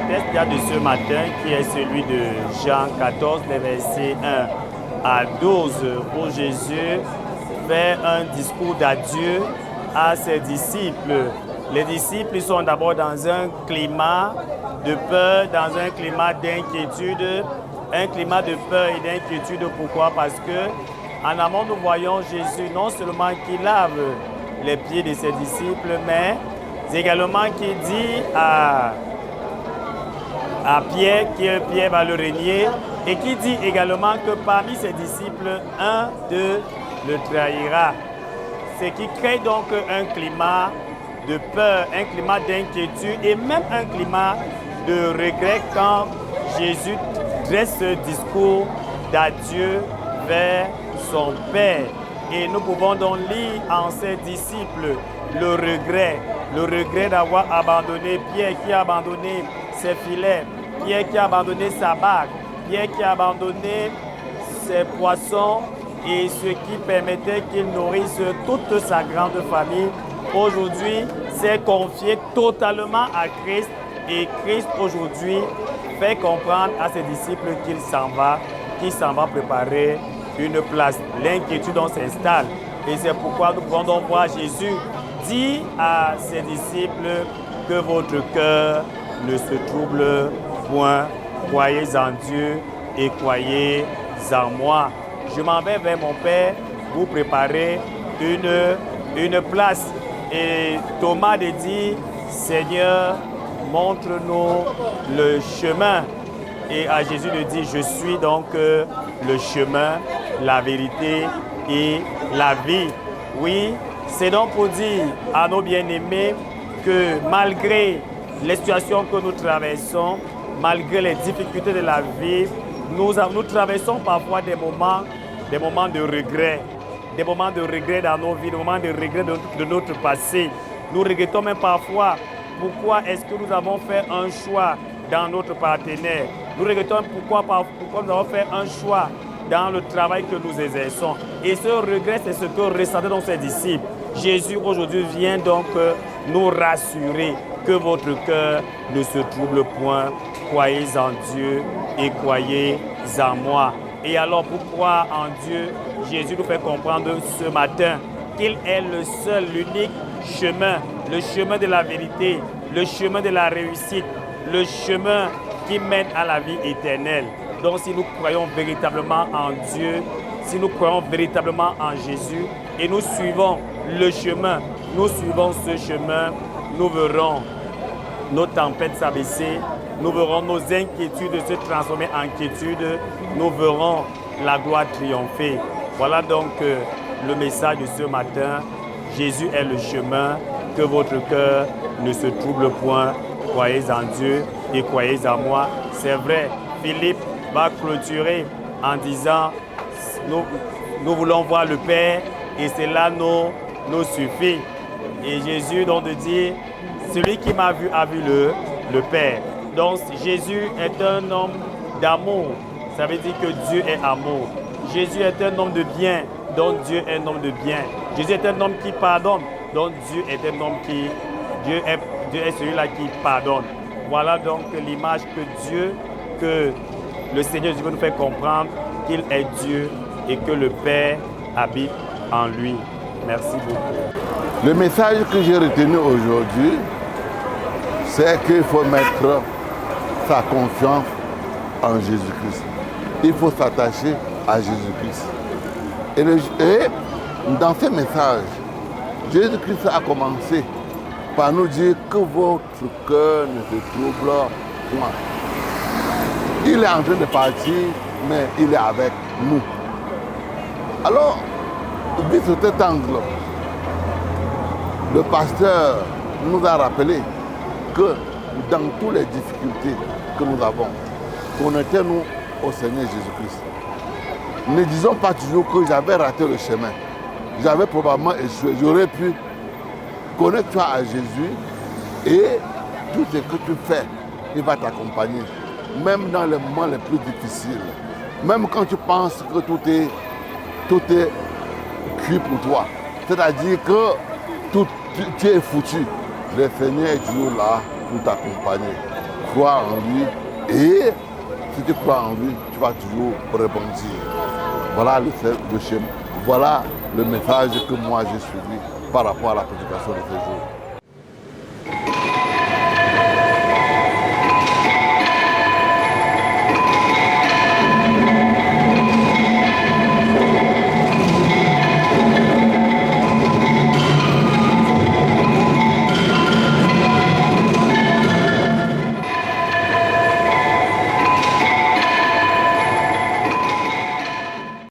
texte de ce matin, qui est celui de Jean 14, les versets 1 à 12, où Jésus fait un discours d'adieu à ses disciples. Les disciples sont d'abord dans un climat de peur, dans un climat d'inquiétude, un climat de peur et d'inquiétude. Pourquoi? Parce que en amont, nous voyons Jésus non seulement qui lave les pieds de ses disciples, mais également qui dit à Pierre, Pierre va le régner, et qui dit également que parmi ses disciples, un d'eux le trahira. Ce qui crée donc un climat de peur, un climat d'inquiétude et même un climat de regret quand Jésus dresse ce discours d'adieu vers son Père. Et nous pouvons donc lire en ses disciples le regret d'avoir abandonné Pierre qui a abandonné ses filets, Pierre qui a abandonné sa barque, Pierre qui a abandonné ses poissons et ce qui permettait qu'il nourrisse toute sa grande famille. Aujourd'hui, s'est confié totalement à Christ et Christ aujourd'hui fait comprendre à ses disciples qu'il s'en va préparer une place. L'inquiétude s'installe et c'est pourquoi nous pouvons donc voir Jésus dire à ses disciples que votre cœur ne se trouble point, croyez en Dieu et croyez en moi. Je m'en vais vers mon Père, vous préparer une place. Et Thomas dit, Seigneur, montre-nous le chemin. Et à Jésus de dit, je suis donc le chemin, la vérité et la vie. Oui, c'est donc pour dire à nos bien-aimés que malgré les situations que nous traversons, malgré les difficultés de la vie, nous traversons parfois des moments de regret. Des moments de regret dans nos vies, des moments de regret de notre passé. Nous regrettons même parfois pourquoi est-ce que nous avons fait un choix dans notre partenaire. Nous regrettons pourquoi nous avons fait un choix dans le travail que nous exerçons. Et ce regret, c'est ce que ressentaient donc ses disciples. Jésus aujourd'hui vient donc nous rassurer que votre cœur ne se trouble point. Croyez en Dieu et croyez en moi. Et alors pourquoi en Dieu, Jésus nous fait comprendre ce matin qu'il est le seul, l'unique chemin, le chemin de la vérité, le chemin de la réussite, le chemin qui mène à la vie éternelle. Donc si nous croyons véritablement en Dieu, si nous croyons véritablement en Jésus et nous suivons le chemin, nous suivons ce chemin, nous verrons nos tempêtes s'abaisser, nous verrons nos inquiétudes se transformer en quiétude, nous verrons la gloire triompher. Voilà donc le message de ce matin. Jésus est le chemin, que votre cœur ne se trouble point. Croyez en Dieu et croyez en moi. C'est vrai, Philippe va clôturer en disant, nous voulons voir le Père et cela nous suffit. Et Jésus donc de dire, celui qui m'a vu a vu le Père. Donc Jésus est un homme d'amour. Ça veut dire que Dieu est amour. Jésus est un homme de bien, donc Dieu est un homme de bien. Jésus est un homme qui pardonne, donc Dieu est un homme qui... Dieu est celui-là qui pardonne. Voilà donc l'image que le Seigneur Jésus nous fait comprendre qu'il est Dieu et que le Père habite en lui. Merci beaucoup. Le message que j'ai retenu aujourd'hui, c'est qu'il faut mettre sa confiance en Jésus-Christ. Il faut s'attacher à Jésus-Christ. Et dans ce message, Jésus-Christ a commencé par nous dire que votre cœur ne se trouble point. Il est en train de partir, mais il est avec nous. Alors, vu sous cet angle, le pasteur nous a rappelé que dans toutes les difficultés que nous avons, connectez-nous au Seigneur Jésus-Christ. Ne disons pas toujours que j'avais raté le chemin. J'avais probablement échoué. J'aurais pu. Connecte-toi à Jésus et tout ce que tu fais, il va t'accompagner. Même dans les moments les plus difficiles. Même quand tu penses que tout est cuit pour toi. C'est-à-dire que tu es foutu. Le Seigneur est toujours là pour t'accompagner. crois en lui et si tu crois en lui, tu vas toujours rebondir. Voilà le schéma. Voilà le message que moi j'ai suivi par rapport à la prédication de ce jour.